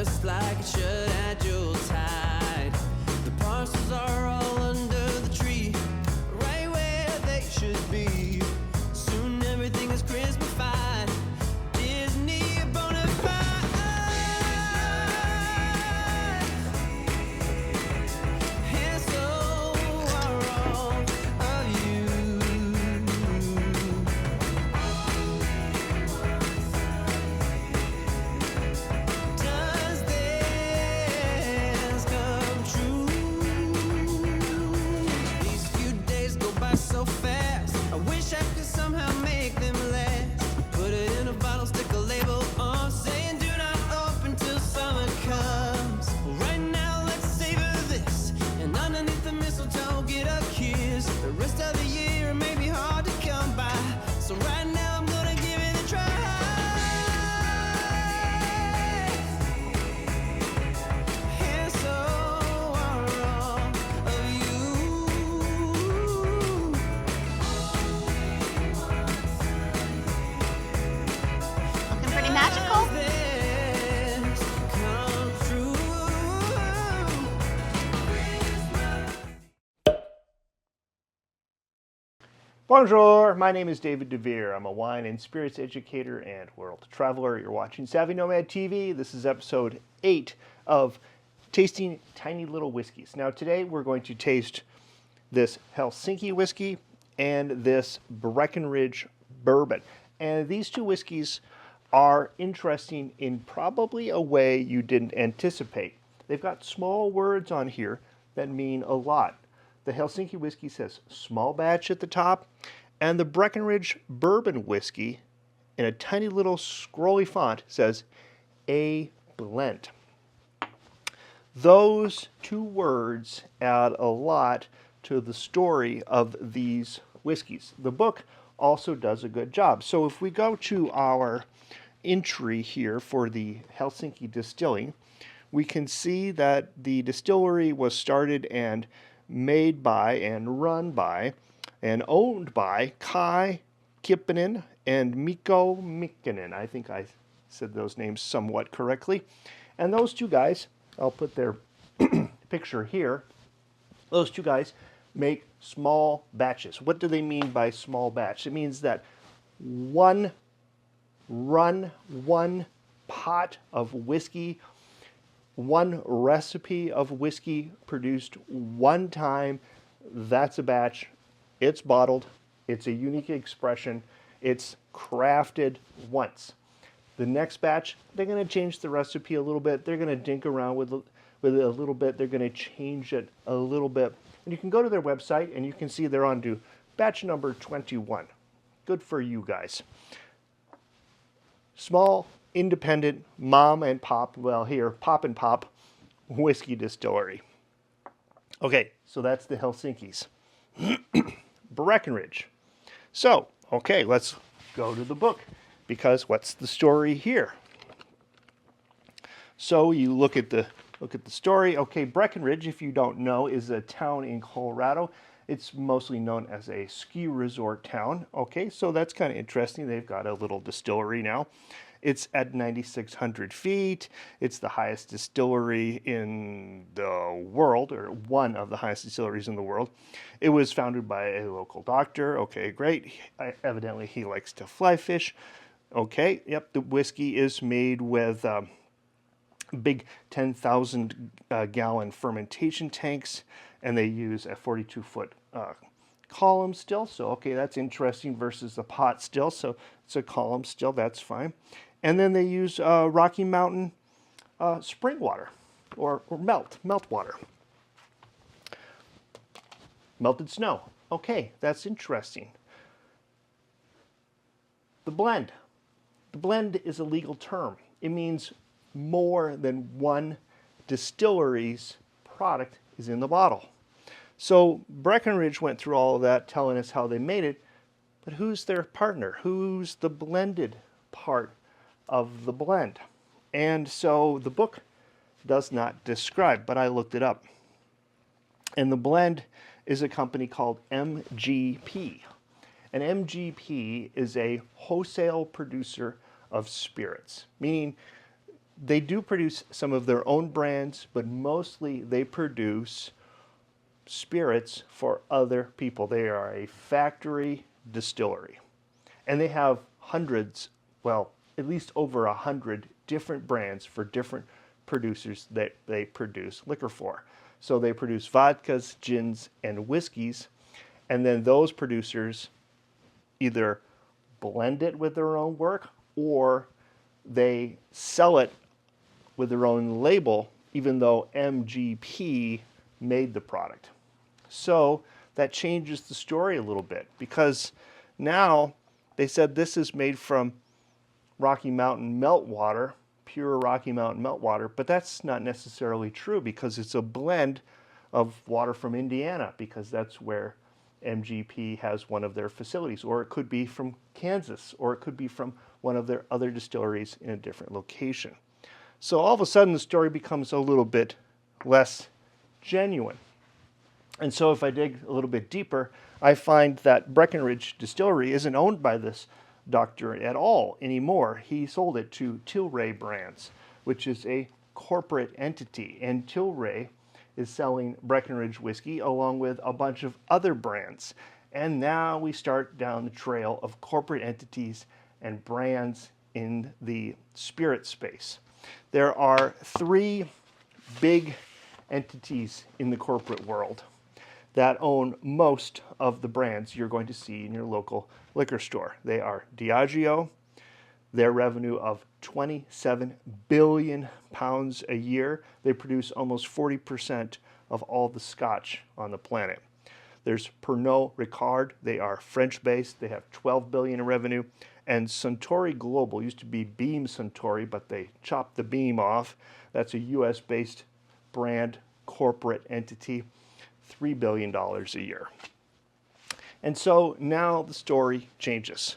just like it should at Yuletide. The parcels are all under the tree, right where they should be. Soon everything is Christmas-fied. Disney bona fide. And so are all of you. Does this come true? These few days go by so fast. I wish I could somehow make them last. Put it in a bottle, stick a label on, saying do not open till summer comes. Right now, let's savor this, and underneath the mistletoe, get a kiss. The rest of the year may be hard to come by, so right now I'm gonna give it a try. And so are all of you. Looking pretty magical. This come true. Bonjour, my name is David Devere. I'm a wine and spirits educator and world traveler. You're watching Savvy Nomad TV. This is episode 8 of Tasting Tiny Little Whiskeys. Now today we're going to taste this Helsinki whiskey and this Breckenridge bourbon. And these two whiskeys are interesting in probably a way you didn't anticipate. They've got small words on here that mean a lot. The Helsinki whiskey says small batch at the top, and the Breckenridge bourbon whiskey in a tiny little scrolly font says a blend. Those two words add a lot to the story of these whiskeys. The book also does a good job. So if we go to our entry here for the Helsinki distilling, we can see that the distillery was started and made by and run by and owned by Kai Kippanen and Mikko Mikkonen. I think I said those names somewhat correctly. And those two guys, I'll put their picture here, those two guys make small batches. What do they mean by small batch? It means that one pot of whiskey, one recipe of whiskey produced one time, that's a batch. It's bottled. It's a unique expression. It's crafted once. The next batch, they're going to change the recipe a little bit. They're going to dink around with it a little bit. They're going to change it a little bit. And you can go to their website and you can see they're on to batch number 21. Good for you guys. Small, independent, mom and pop, well here, pop and pop, whiskey distillery. Okay, so that's the Helsinkis. Breckenridge. So, okay, let's go to the book, because what's the story here? So you look at the story. Okay, Breckenridge, if you don't know, is a town in Colorado. It's mostly known as a ski resort town. Okay, so that's kind of interesting. They've got a little distillery now. It's at 9,600 feet. It's the highest distillery in the world, or one of the highest distilleries in the world. It was founded by a local doctor. Okay, great. Evidently, he likes to fly fish. Okay, yep, the whiskey is made with big 10,000 gallon fermentation tanks, and they use a 42-foot column still. So, okay, that's interesting versus the pot still. So it's a column still, that's fine. And then they use Rocky Mountain spring water or melt water. Melted snow. Okay, that's interesting. The blend. The blend is a legal term. It means more than one distillery's product is in the bottle. So Breckenridge went through all of that, telling us how they made it, but who's their partner? Who's the blended part of the blend? And so the book does not describe, but I looked it up. And the blend is a company called MGP. And MGP is a wholesale producer of spirits, meaning they do produce some of their own brands, but mostly they produce spirits for other people. They are a factory distillery. And they have hundreds, well, at least over 100 different brands for different producers that they produce liquor for. So they produce vodkas, gins, and whiskeys, and then those producers either blend it with their own work or they sell it with their own label, even though MGP made the product. So that changes the story a little bit, because now they said this is made from Rocky Mountain meltwater, pure Rocky Mountain meltwater, but that's not necessarily true, because it's a blend of water from Indiana, because that's where MGP has one of their facilities, or it could be from Kansas, or it could be from one of their other distilleries in a different location. So all of a sudden the story becomes a little bit less genuine. And so if I dig a little bit deeper, I find that Breckenridge Distillery isn't owned by this doctor at all anymore. He sold it to Tilray Brands, which is a corporate entity. And Tilray is selling Breckenridge whiskey along with a bunch of other brands. And now we start down the trail of corporate entities and brands in the spirit space. There are three big entities in the corporate world that own most of the brands you're going to see in your local liquor store. They are Diageo, their revenue of 27 billion pounds a year. They produce almost 40% of all the scotch on the planet. There's Pernod Ricard. They are French-based. They have 12 billion in revenue. And Suntory Global used to be Beam Suntory, but they chopped the beam off. That's a US-based brand corporate entity, $3 billion a year. And so now the story changes.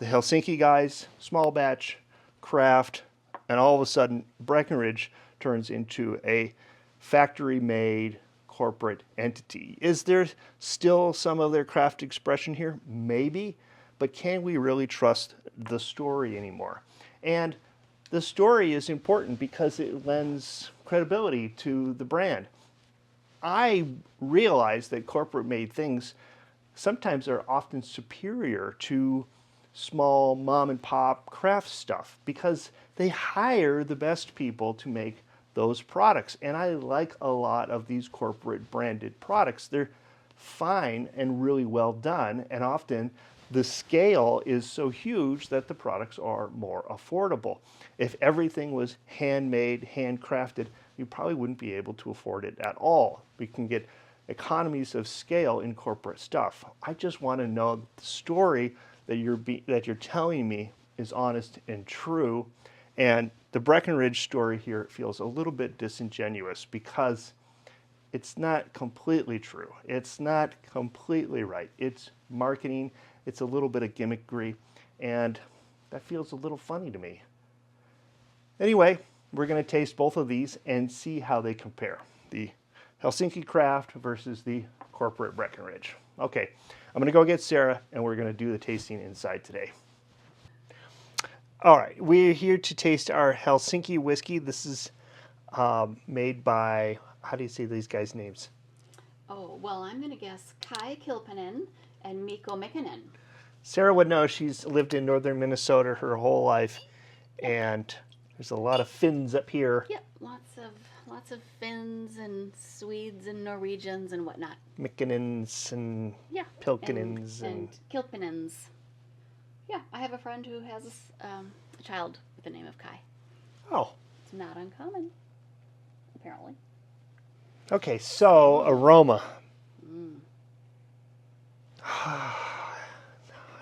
The Helsinki guys, small batch, craft, and all of a sudden Breckenridge turns into a factory-made corporate entity. Is there still some of their craft expression here? Maybe, but can we really trust the story anymore? And the story is important because it lends credibility to the brand. I realize that corporate-made things sometimes are often superior to small mom-and-pop craft stuff because they hire the best people to make those products. And I like a lot of these corporate branded products. They're fine and really well done, and often the scale is so huge that the products are more affordable. If everything was handmade, handcrafted, you probably wouldn't be able to afford it at all. We can get economies of scale in corporate stuff. I just want to know that the story that you're telling me is honest and true. And the Breckenridge story here feels a little bit disingenuous because it's not completely true. It's not completely right. It's marketing. It's a little bit of gimmickry, and that feels a little funny to me. Anyway, we're going to taste both of these and see how they compare. The Helsinki Craft versus the corporate Breckenridge. Okay, I'm going to go get Sarah, and we're going to do the tasting inside today. All right, we're here to taste our Helsinki whiskey. This is made by, how do you say these guys' names? Oh, well, I'm going to guess Kai Kilpanen and Mikko Mikkonen. Sarah would know. She's lived in northern Minnesota her whole life, and there's a lot of Finns up here. Yep, lots of Finns and Swedes and Norwegians and whatnot. Mikkonens and Pilkkonens and Kilpanens. Yeah, I have a friend who has a child with the name of Kai. Oh. It's not uncommon, apparently. Okay, so aroma.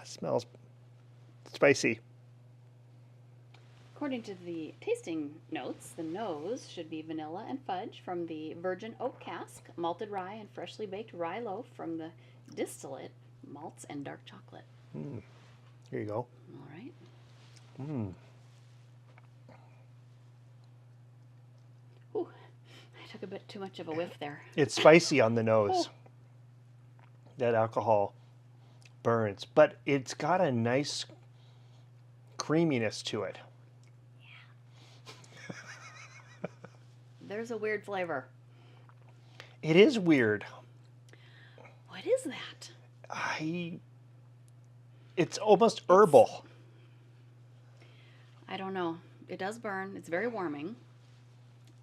It smells spicy. According to the tasting notes, the nose should be vanilla and fudge from the virgin oak cask, malted rye and freshly baked rye loaf from the distillate, malts and dark chocolate. Here you go. All right. Ooh, I took a bit too much of a whiff there. It's spicy on the nose. That alcohol burns, but it's got a nice creaminess to it. there's a weird flavor. It is weird. What is that? It's almost herbal. I don't know. It does burn. It's very warming.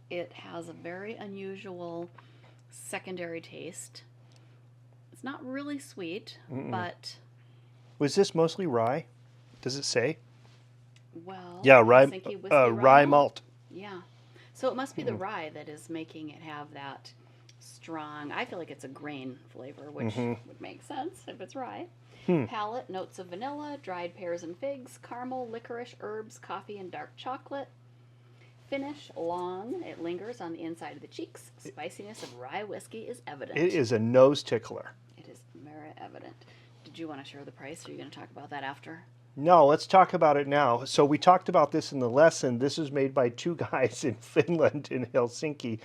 It has a very unusual secondary taste. It's not really sweet, but... Was this mostly rye? Does it say? Well, Yeah, rye, Helsinki whiskey rye malt. Yeah. So it must be the rye that is making it have that strong... I feel like it's a grain flavor, which would make sense if it's rye. Palate, notes of vanilla, dried pears and figs, caramel, licorice, herbs, coffee, and dark chocolate. Finish, long. It lingers on the inside of the cheeks. Spiciness of rye whiskey is evident. It is a nose tickler. It is very evident. Did you want to share the price, or are you going to talk about that after? No, let's talk about it now. So we talked about this in the lesson. This is made by two guys in Finland, in Helsinki.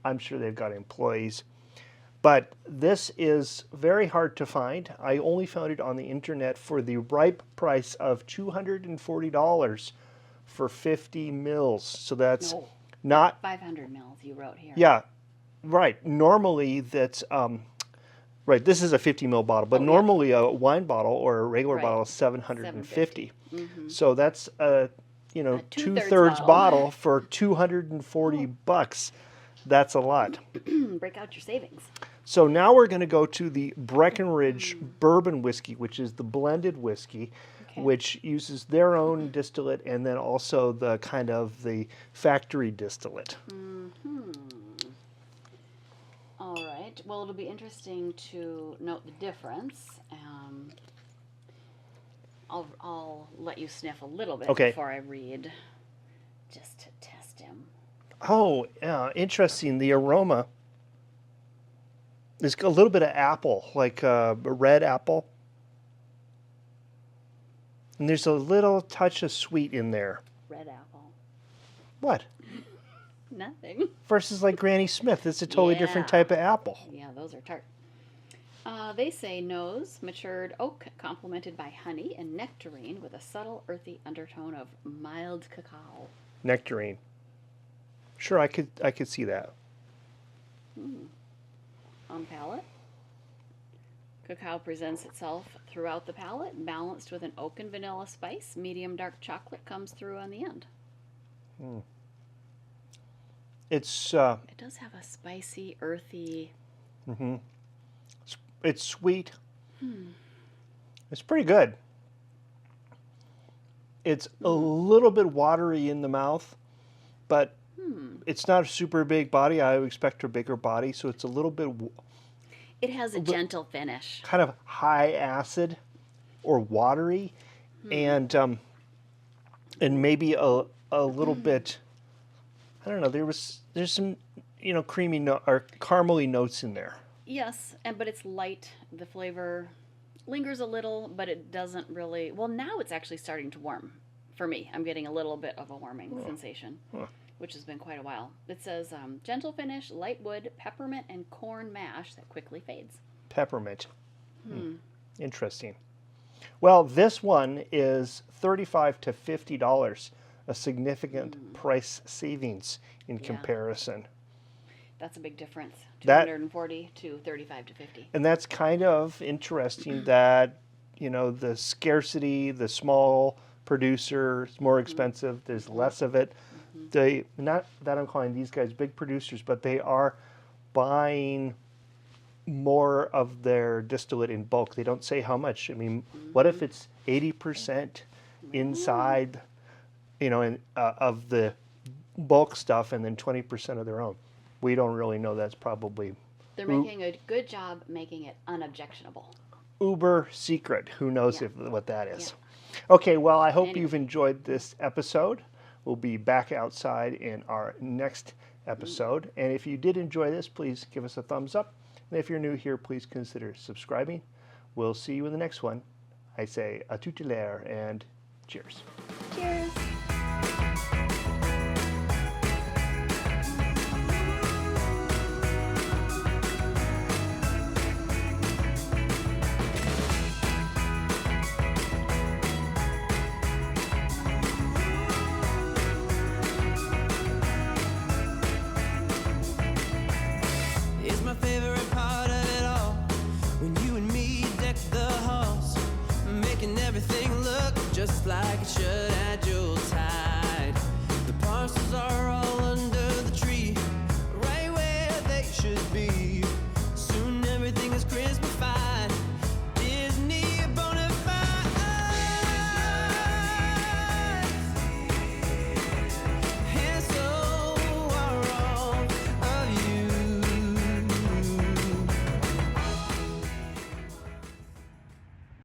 I'm sure they've got employees. But this is very hard to find. I only found it on the internet for the ripe price of $240 for 50 mils. So that's not 500 mils you wrote here. Yeah, right. Normally that's right. This is a 50 ml bottle, but normally a wine bottle or a regular bottle is 750. So that's a two-thirds bottle for $240. That's a lot. Break out your savings. So now we're going to go to the Breckenridge bourbon whiskey, which is the blended whiskey, which uses their own distillate and then also the kind of the factory distillate. All right. Well, it'll be interesting to note the difference. I'll let you sniff a little bit before I read, just to test him. Oh, yeah, interesting. The aroma is a little bit of apple, like a red apple. And there's a little touch of sweet in there. Red apple. What? Nothing. Versus like Granny Smith. It's a totally different type of apple. Yeah, those are tart. They say nose, matured oak, complemented by honey and nectarine with a subtle earthy undertone of mild cacao. Nectarine. Sure, I could see that. On palate, cacao presents itself throughout the palate, balanced with an oak and vanilla spice. Medium dark chocolate comes through on the end. It's it does have a spicy, earthy. It's sweet. It's pretty good. It's a little bit watery in the mouth, but it's not a super big body. I would expect a bigger body, so it's a little bit... It has a gentle finish. Kind of high acid or watery, and maybe a little bit... I don't know. There's some creamy or caramely notes in there. Yes, but it's light. The flavor lingers a little, but it doesn't really... Well, now it's actually starting to warm for me. I'm getting a little bit of a warming sensation, which has been quite a while. It says gentle finish, light wood, peppermint, and corn mash that quickly fades. Peppermint. Interesting. Well, this one is $35 to $50, a significant price savings in comparison. That's a big difference. 240 to 35 to 50. And that's kind of interesting that, the scarcity, the small producer is more expensive, there's less of it. They, not that I'm calling these guys big producers, but they are buying more of their distillate in bulk. They don't say how much. I mean, what if it's 80% inside, of the bulk stuff and then 20% of their own? We don't really know. That's probably... They're making a good job making it unobjectionable. Uber secret. Who knows what that is. Okay, well, I hope you've enjoyed this episode. We'll be back outside in our next episode. And if you did enjoy this, please give us a thumbs up. And if you're new here, please consider subscribing. We'll see you in the next one. I say à tout à l'heure and cheers.